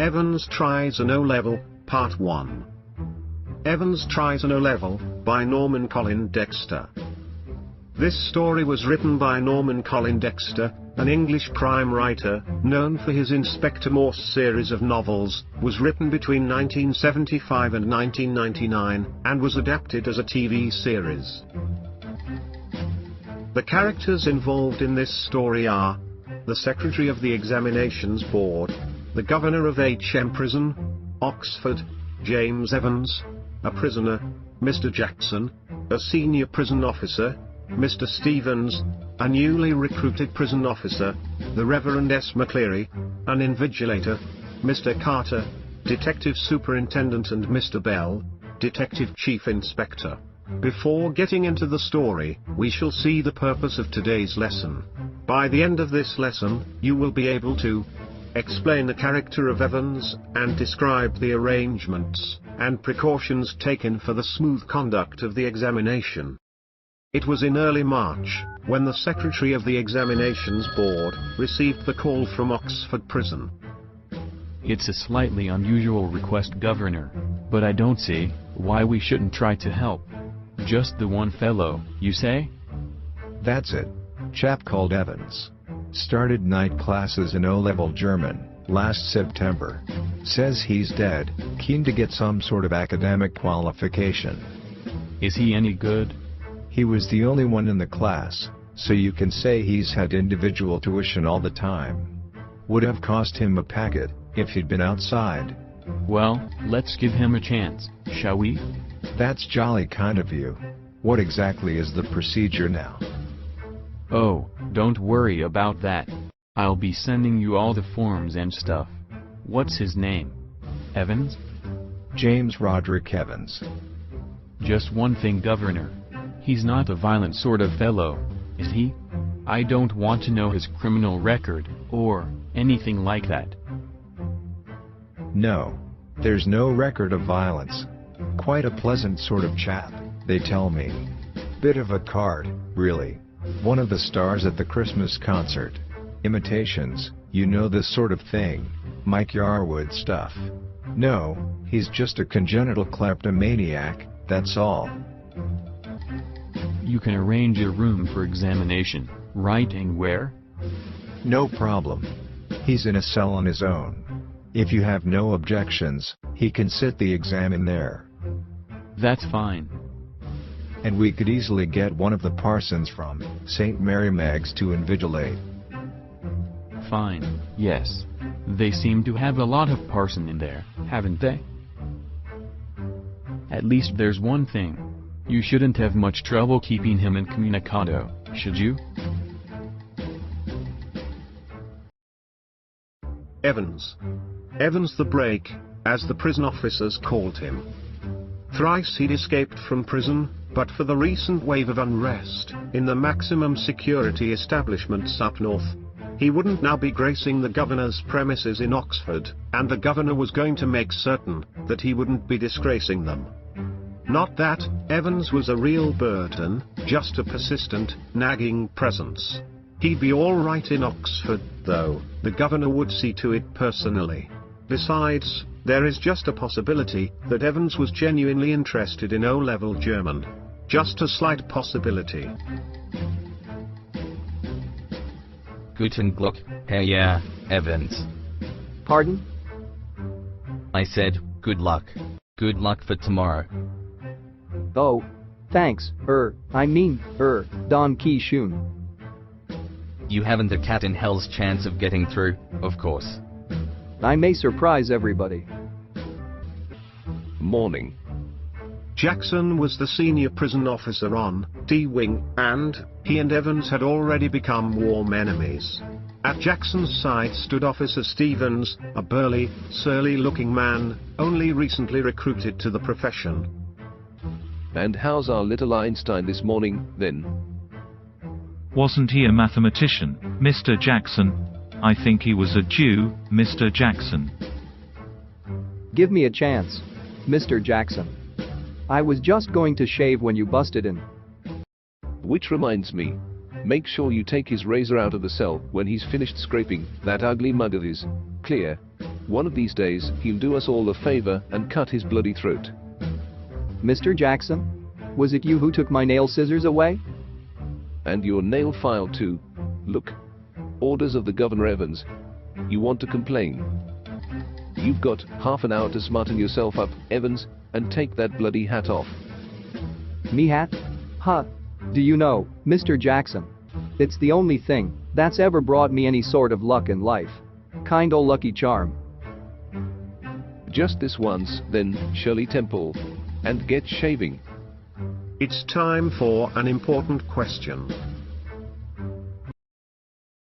Evans Tries an O-Level, Part 1. Evans Tries an O-Level, by Norman Colin Dexter. This story was written by Norman Colin Dexter, an English crime writer, known for his Inspector Morse series of novels, was written between 1975 and 1999, and was adapted as a TV series. The characters involved in this story are the Secretary of the Examinations Board, the Governor of HM Prison, Oxford, James Evans, a prisoner, Mr. Jackson, a senior prison officer, Mr. Stevens, a newly recruited prison officer, the Reverend S. McCleary, an invigilator, Mr. Carter, Detective Superintendent, and Mr. Bell, Detective Chief Inspector. Before getting into the story, we shall see the purpose of today's lesson. By the end of this lesson, you will be able to explain the character of Evans, and describe the arrangements and precautions taken for the smooth conduct of the examination. It was in early March, when the Secretary of the Examinations Board received the call from Oxford Prison. It's a slightly unusual request, Governor, but I don't see why we shouldn't try to help. Just the one fellow, you say? That's it. Chap called Evans. Started night classes in O-Level German last September. Says he's dead keen to get some sort of academic qualification. Is he any good? He was the only one in the class, so you can say he's had individual tuition all the time. Would have cost him a packet if he'd been outside. Well, let's give him a chance, shall we? That's jolly kind of you. What exactly is the procedure now? Oh, don't worry about that. I'll be sending you all the forms and stuff. What's his name? Evans? James Roderick Evans. Just one thing, Governor. He's not a violent sort of fellow, is he? I don't want to know his criminal record, or anything like that. No. There's no record of violence. Quite a pleasant sort of chap, they tell me. Bit of a card, really. One of the stars at the Christmas concert. Imitations, you know, this sort of thing. Mike Yarwood stuff. No, he's just a congenital kleptomaniac, that's all. You can arrange a room for examination, right, and where? No problem. He's in a cell on his own. If you have no objections, he can sit the exam in there. That's fine. And we could easily get one of the parsons from St. Mary Mag's to invigilate. Fine, yes. They seem to have a lot of parson in there, haven't they? At least there's one thing. You shouldn't have much trouble keeping him incommunicado, should you? Evans. Evans the Break, as the prison officers called him. Thrice he'd escaped from prison, but for the recent wave of unrest in the maximum security establishments up north, he wouldn't now be gracing the governor's premises in Oxford, and the governor was going to make certain that he wouldn't be disgracing them. Not that Evans was a real burden, just a persistent, nagging presence. He'd be all right in Oxford, though. The governor would see to it personally. Besides, there is just a possibility that Evans was genuinely interested in O-Level German. Just a slight possibility. Guten Glück, Herr Evans. Pardon? I said, good luck. Good luck for tomorrow. Oh, thanks, Don Ki-shun. You haven't a cat in hell's chance of getting through, of course. I may surprise everybody. Morning. Jackson was the senior prison officer on D-Wing, and he and Evans had already become warm enemies. At Jackson's side stood Officer Stevens, a burly, surly-looking man, only recently recruited to the profession. And how's our little Einstein this morning, then? Wasn't he a mathematician, Mr. Jackson? I think he was a Jew, Mr. Jackson. Give me a chance, Mr. Jackson. I was just going to shave when you busted in. Which reminds me, make sure you take his razor out of the cell when he's finished scraping that ugly mug of his clear. One of these days, he'll do us all a favor and cut his bloody throat. Mr. Jackson? Was it you who took my nail scissors away? And your nail file too. Look. Orders of the Governor Evans. You want to complain? You've got half an hour to smarten yourself up, Evans, and take that bloody hat off. Me hat? Huh. Do you know, Mr. Jackson? It's the only thing that's ever brought me any sort of luck in life. Kind ol' lucky charm. Just this once, then, Shirley Temple. And get shaving. It's time for an important question.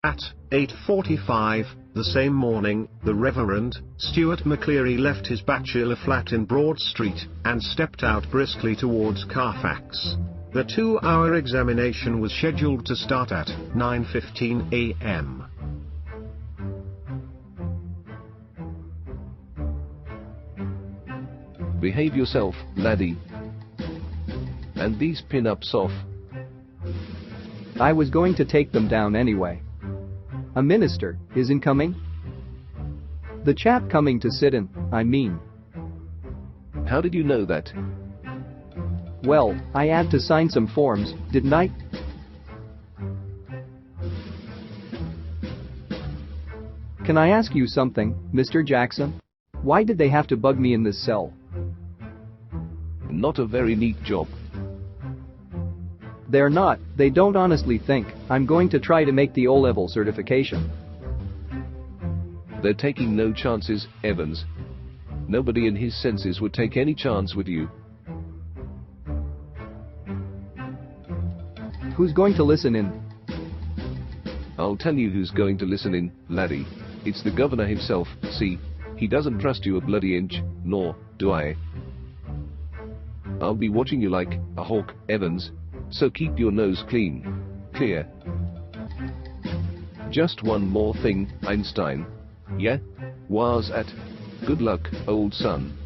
At 8:45, the same morning, the Reverend Stuart McCleary left his bachelor flat in Broad Street and stepped out briskly towards Carfax. The 2-hour examination was scheduled to start at 9:15 a.m. Behave yourself, laddie. And these pin-ups off. I was going to take them down anyway. A minister isn't coming? The chap coming to sit in, I mean. How did you know that? Well, I had to sign some forms, didn't I? Can I ask you something, Mr. Jackson? Why did they have to bug me in this cell? Not a very neat job. They're not, they don't honestly think I'm going to try to make the O-level certification. They're taking no chances, Evans. Nobody in his senses would take any chance with you. Who's going to listen in? I'll tell you who's going to listen in, laddie. It's the governor himself, see? He doesn't trust you a bloody inch, nor do I. I'll be watching you like a hawk, Evans, so keep your nose clean. Clear. Just one more thing, Einstein. Yeah? Was at. Good luck, old son.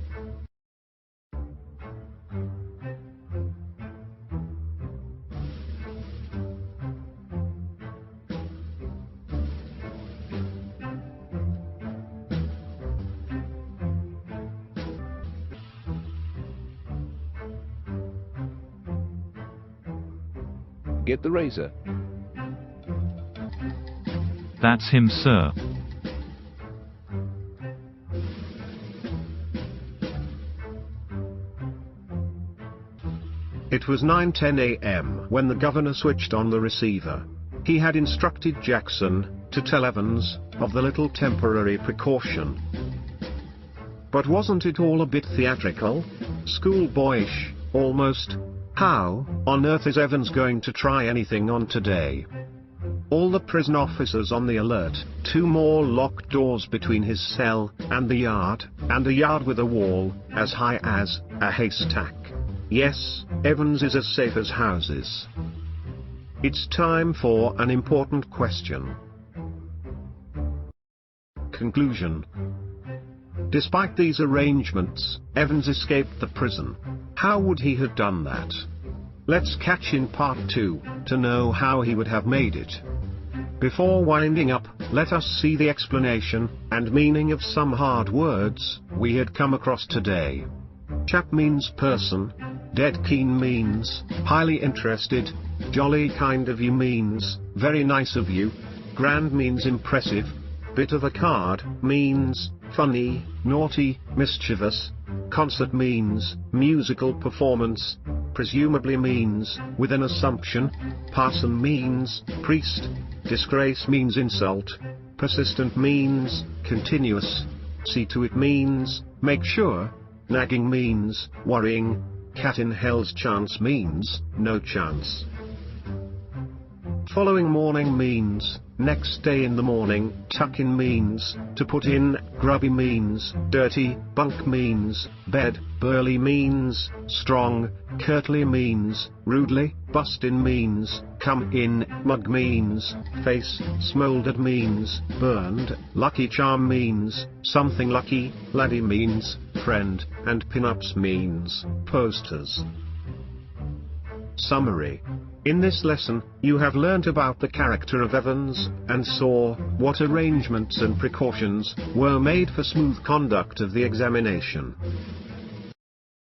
Get the razor. That's him, sir. It was 9:10 a.m. when the governor switched on the receiver. He had instructed Jackson to tell Evans of the little temporary precaution. But wasn't it all a bit theatrical? Schoolboyish, almost? How on earth is Evans going to try anything on today? All the prison officers on the alert, 2 more locked doors between his cell and the yard, and a yard with a wall as high as a haystack. Yes, Evans is as safe as houses. It's time for an important question. Conclusion. Despite these arrangements, Evans escaped the prison. How would he have done that? Let's catch in part 2 to know how he would have made it. Before winding up, let us see the explanation and meaning of some hard words we had come across today. Chap means person, dead keen means highly interested, jolly kind of you means very nice of you, grand means impressive, bit of a card means funny, naughty, mischievous, concert means musical performance, presumably means with an assumption, parson means priest, disgrace means insult, persistent means continuous, see to it means make sure, nagging means worrying, cat in hell's chance means no chance. Following morning means next day in the morning, tuck in means to put in, grubby means dirty, bunk means bed, burly means strong, curtly means rudely, bust in means come in, mug means face, smoldered means burned, lucky charm means something lucky, laddie means friend, and pin-ups means posters. Summary. In this lesson, you have learnt about the character of Evans, and saw what arrangements and precautions were made for smooth conduct of the examination.